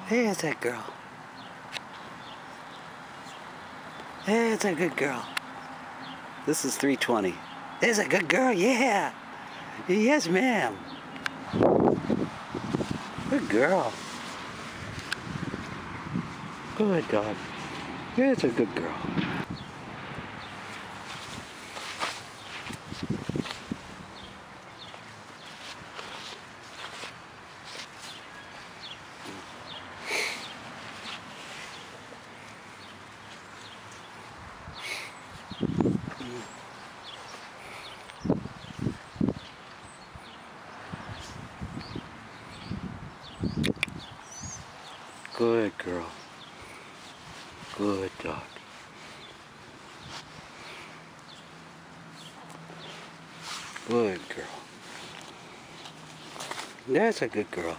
There's that girl. There's a good girl. This is 320. There's a good girl, yeah. Yes, ma'am. Good girl. Good dog. There's a good girl. Good girl. Good dog. Good girl. That's a good girl.